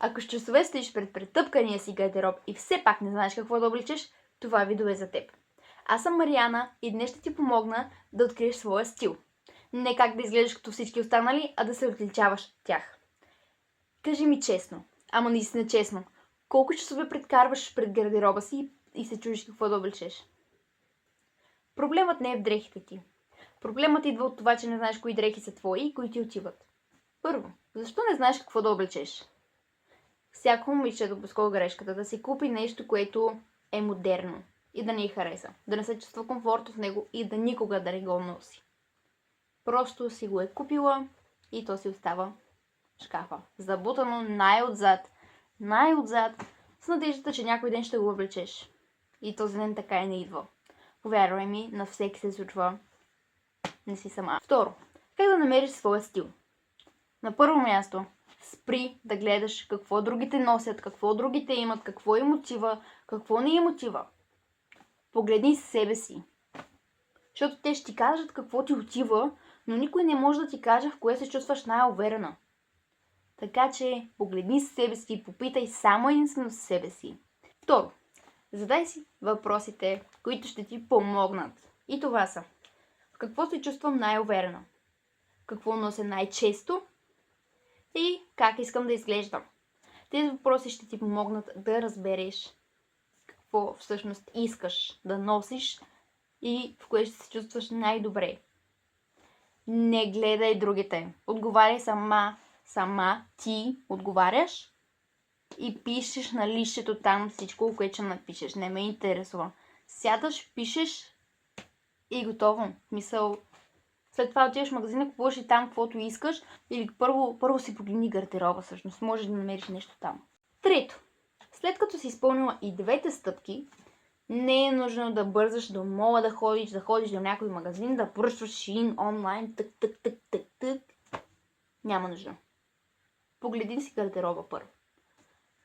Ако с часове стоиш пред претъпкания си гардероб и все пак не знаеш какво да обличаш, това видео е за теб. Аз съм Мариана и днес ще ти помогна да откриеш своя стил. Не как да изглеждаш като всички останали, а да се отличаваш от тях. Кажи ми честно, ама наистина честно, колко часове прекарваш пред гардероба си и се чудиш какво да облечеш? Проблемът не е в дрехите ти. Проблемът идва от това, че не знаеш кои дрехи са твои и кои ти отиват. Първо, защо не знаеш какво да облечеш? Всяко момиче допуска грешката да си купи нещо, което е модерно и да не й хареса, да не се чувства комфортно в него и да никога да не го носи. Просто си го е купила и то си остава в шкафа, забутано най-отзад, с надеждата, че някой ден ще го облечеш. И този ден така и не идва. Повярвай ми, на всеки се случва, не си сама. Второ, как да намериш своя стил? На първо място, спри да гледаш какво другите носят, какво другите имат, какво им отива, какво не им отива. Погледни себе си. Защото те ще ти кажат какво ти отива, но никой не може да ти каже в кое се чувстваш най-уверена. Така че погледни себе си и попитай само единствено себе си. Второ, задай си въпросите, които ще ти помогнат. И това са: в какво се чувствам най-уверена? Какво нося най-често? И как искам да изглеждам? Тези въпроси ще ти помогнат да разбереш какво всъщност искаш да носиш и в кое ще се чувстваш най-добре. Не гледай другите. Отговаряй сама ти отговаряш и пишеш на лището там всичко, което ще напишеш. Не ме интересува. Сядаш, пишеш и готово. Мисъл, след това отиваш в магазина, купуваш и там каквото искаш, или първо си погледни гардероба, всъщност можеш да намериш нещо там. Трето, след като си изпълнила и двете стъпки, не е нужно да бързаш до мола да ходиш до някой магазин, да поръчваш Shein онлайн, тък. Няма нужда. Погледни си гардероба първо.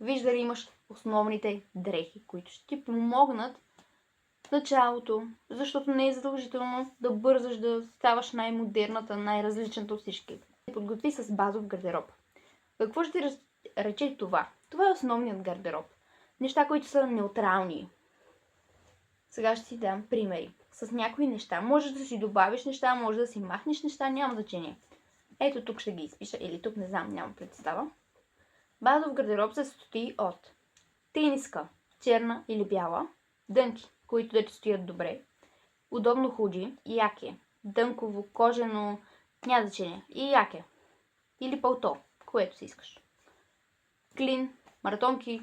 Виж дали имаш основните дрехи, които ще ти помогнат в началото, защото не е задължително да бързаш да ставаш най-модерната, най-различната от всички. Подготви с базов гардероб. Какво ще ти рече това? Това е основният гардероб. Неща, които са неутрални. Сега ще си дам примери. С някои неща. Можеш да си добавиш неща, може да си махнеш неща, няма значение. Ето тук ще ги изпиша, или тук не знам, нямам представа. Базов гардероб се състои от тениска, черна или бяла, дънки, които да ти стоят добре, удобно худи и яке, дънково, кожено, няма значение, и яке, или палто, което си искаш. Клин, маратонки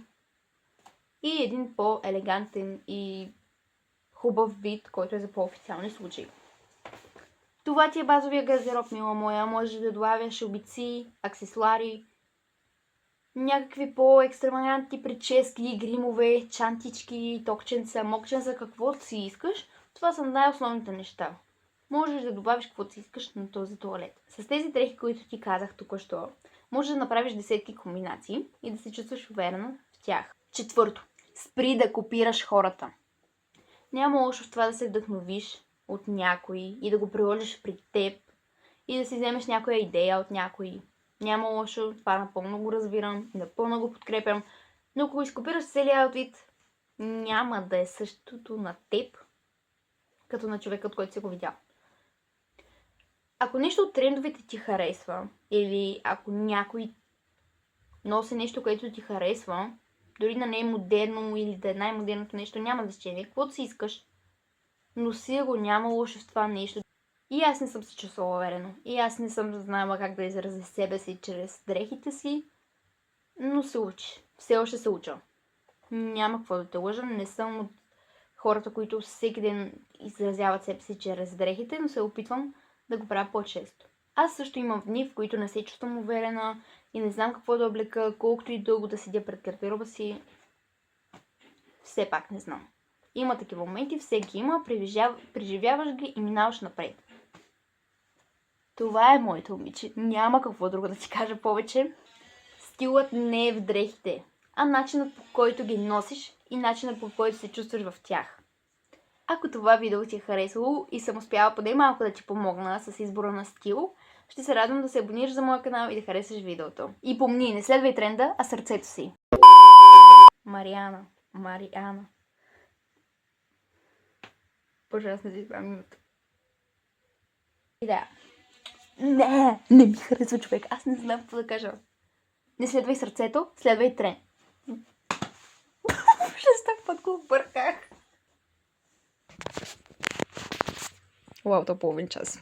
и един по-елегантен и хубав вид, който е за по-официални случаи. Това ти е базовия гардероб, мила моя. Можеш да добавяш обици, аксесуари, някакви по-екстравагантни прически, гримове, чантички, токченца, мокченца, каквото си искаш. Това са най-основните неща. Можеш да добавиш каквото си искаш на този туалет. С тези дрехи, които ти казах току-що, можеш да направиш десетки комбинации и да се чувстваш уверена в тях. Четвърто, спри да копираш хората. Няма лошо в това да се вдъхновиш от някой и да го приложиш при теб и да си вземеш някоя идея от някой. Няма лошо, това напълно го разбирам и напълно го подкрепям, но ако изкопираш целия аутфит, няма да е същото на теб, като на човека, от който си го видял. Ако нещо от трендовете ти харесва, или ако някой носи нещо, което ти харесва, дори да не е модерно или да е най-модерното нещо, няма значение. Каквото си искаш, носи го, няма лошо в това нещо. И аз не съм се чувствала уверено. И аз не съм знаела как да изразя себе си чрез дрехите си, но се учи. Все още се уча. Няма какво да те лъжа. Не съм от хората, които всеки ден изразяват себе си чрез дрехите, но се опитвам да го правя по-често. Аз също имам дни, в които не се чувствам уверена и не знам какво да облека, колкото и дълго да седя пред гардероба си. Все пак не знам. Има такива моменти, всеки има, преживяваш ги и минаваш напред. Това е моето момиче. Няма какво друго да ти кажа повече. Стилът не е в дрехите, а начинът, по който ги носиш и начинът, по който се чувстваш в тях. Ако това видео ти е харесало и съм успяла поне малко да ти помогна с избора на стил, Ще се радвам да се абонираш за моя канал и да харесаш видеото. И помни, не следвай тренда, а сърцето си. Мариана. Боже, аз не си спомням името. И да. Не ми харесва човек. Аз не знам какво да кажа. Не следвай сърцето, следвай трен. Шестак път го бърках. Уау, то половин час.